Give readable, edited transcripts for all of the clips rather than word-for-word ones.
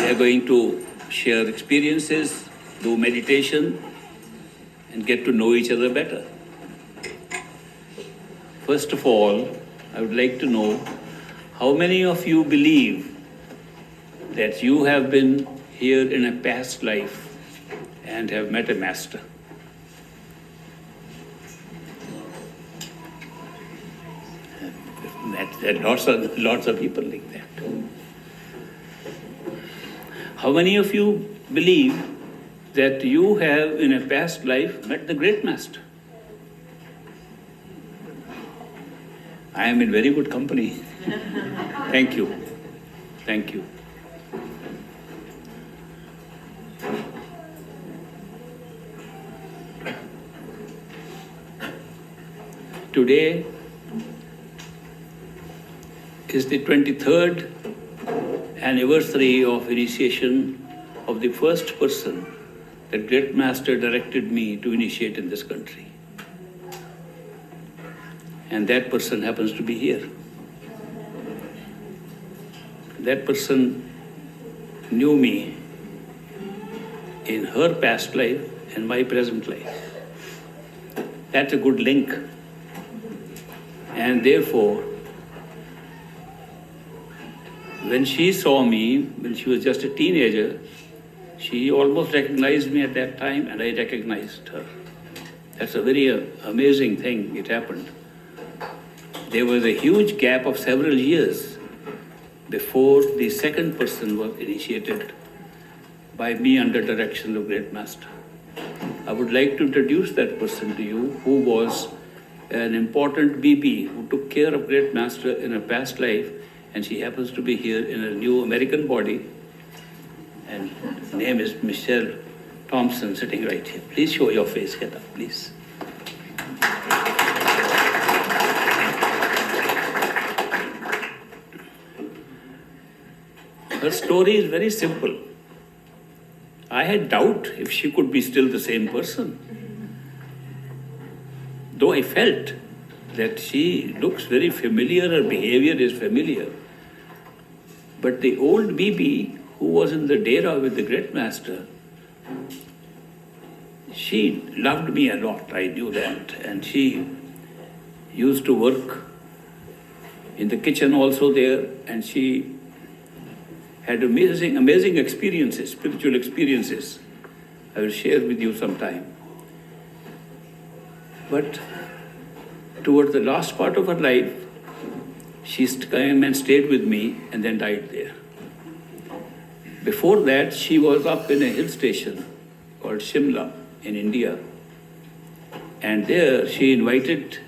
are going to share experiences, do meditation, and get to know each other better. First of all, I would like to know how many of you believe that you have been here in a past life and have met a master? There are lots of people like that. How many of you believe that you have in a past life met the great master? I am in very good company. Thank you. Thank you. Today is the 23rd anniversary of initiation of the first person that Great Master directed me to initiate in this country. And that person happens to be here. That person knew me in her past life and my present life. That's a good link. And therefore, when she saw me, when she was just a teenager, she almost recognized me at that time, and I recognized her. That's a very amazing thing. It happened. There was a huge gap of several years before the second person was initiated by me under direction of Great Master. I would like to introduce that person to you, who was an important Bibi who took care of Great Master in a past life, and she happens to be here in a new American body, and her name is Michelle Thompson, sitting right here. Please show your face, get up, please. Her story is very simple. I had doubt if she could be still the same person, though I felt that she looks very familiar, her behavior is familiar. But the old Bibi, who was in the Dera with the Great Master, she loved me a lot, I knew that. And she used to work in the kitchen also there, and she had amazing experiences, spiritual experiences. I will share with you sometime. But towards the last part of her life, she came and stayed with me and then died there. Before that, she was up in a hill station called Shimla in India. And there she invited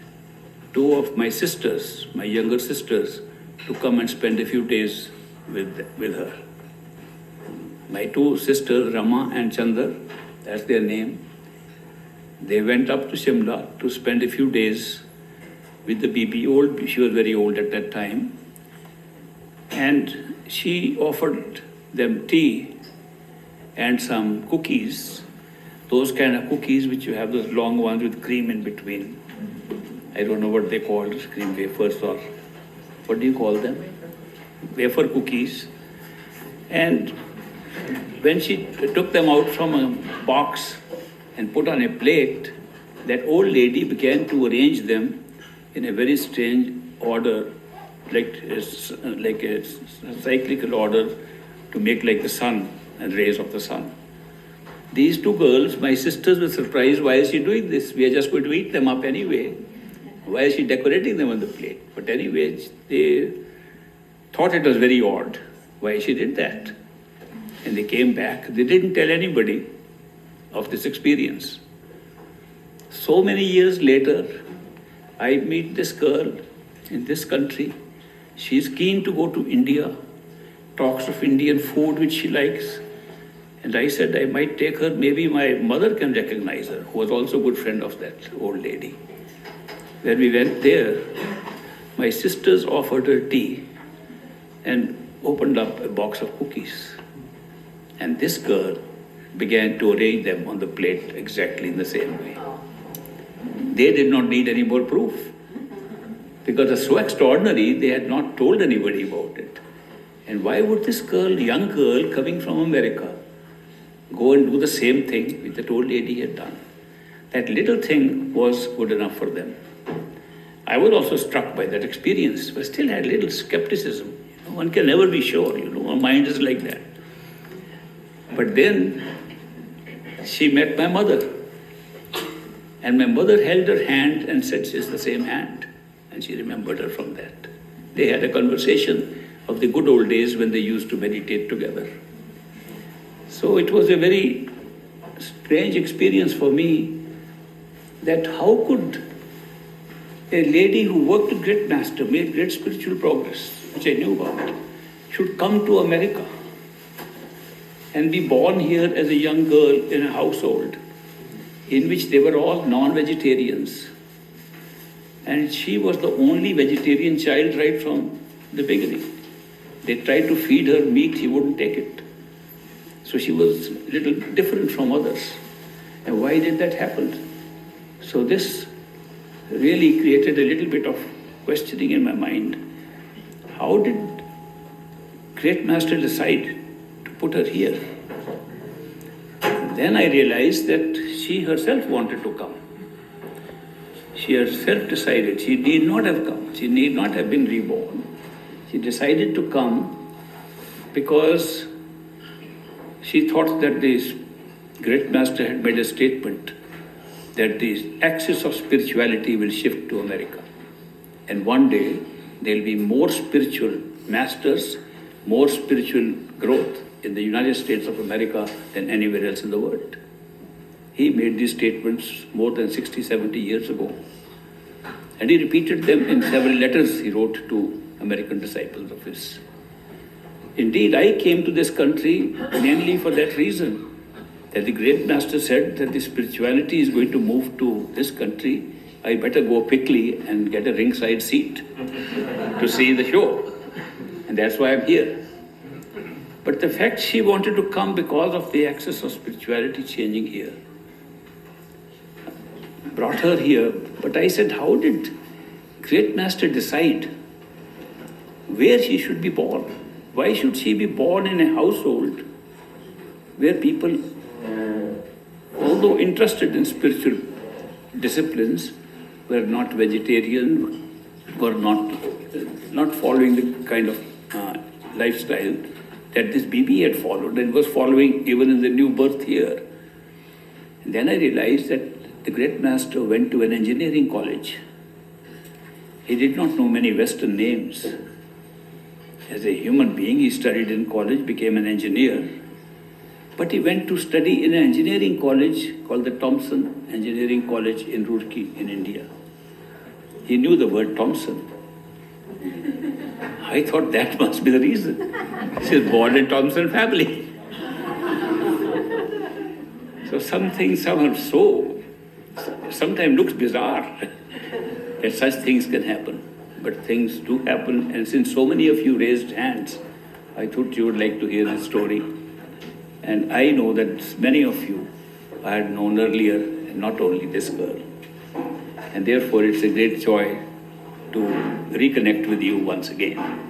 two of my sisters, my younger sisters, to come and spend a few days with her. My two sisters, Rama and Chandar, that's their name, they went up to Shimla to spend a few days with the Bibi. She was very old at that time. And she offered them tea and some cookies, those kind of cookies which you have, those long ones with cream in between. I don't know what they called, cream wafers, or what do you call them? Wafer cookies. And when she took them out from a box and put on a plate, that old lady began to arrange them in a very strange order, like a cyclical order, to make like the sun and rays of the sun. These two girls, my sisters, were surprised. Why is she doing this? We are just going to eat them up anyway. Why is she decorating them on the plate? But anyway, they thought it was very odd why she did that. And they came back. They didn't tell anybody of this experience. So many years later, I meet this girl in this country. She's keen to go to India, talks of Indian food which she likes. And I said I might take her, maybe my mother can recognize her, who was also a good friend of that old lady. When we went there, my sisters offered her tea and opened up a box of cookies. And this girl began to arrange them on the plate exactly in the same way. They did not need any more proof, because it's so extraordinary, they had not told anybody about it. And why would this girl, young girl coming from America, go and do the same thing which that old lady had done? That little thing was good enough for them. I was also struck by that experience, but still had little skepticism. One can never be sure, our mind is like that. But then she met my mother. And my mother held her hand and said, it's the same hand. And she remembered her from that. They had a conversation of the good old days when they used to meditate together. So it was a very strange experience for me that how could a lady who worked with great master, made great spiritual progress, which I knew about, should come to America and be born here as a young girl in a household in which they were all non-vegetarians. And she was the only vegetarian child right from the beginning. They tried to feed her meat, she wouldn't take it. So she was a little different from others. And why did that happen? So this really created a little bit of questioning in my mind. How did Great Master decide to put her here? Then I realized that she herself wanted to come. She herself decided she need not have come. She need not have been reborn. She decided to come because she thought that this Great Master had made a statement that the axis of spirituality will shift to America. And one day there will be more spiritual masters, more spiritual growth in the United States of America than anywhere else in the world. He made these statements more than 60, 70 years ago. And he repeated them in several letters he wrote to American disciples of his. Indeed, I came to this country mainly for that reason, that the Great Master said that the spirituality is going to move to this country. I better go quickly and get a ringside seat to see the show. And that's why I'm here. But the fact she wanted to come because of the axis of spirituality changing here brought her here. But I said, how did Great Master decide where she should be born? Why should she be born in a household where people, although interested in spiritual disciplines, were not vegetarian, were not following the kind of lifestyle that this Bibi had followed and was following even in the new birth here. And then I realized that the Great Master went to an engineering college. He did not know many Western names. As a human being, he studied in college, became an engineer. But he went to study in an engineering college called the Thompson Engineering College in Roorkee in India. He knew the word Thompson. I thought that must be the reason. She was born in Thompson family. So some things are sometimes looks bizarre that such things can happen. But things do happen, and since so many of you raised hands, I thought you would like to hear the story. And I know that many of you I had known earlier, and not only this girl. And therefore it's a great joy to reconnect with you once again.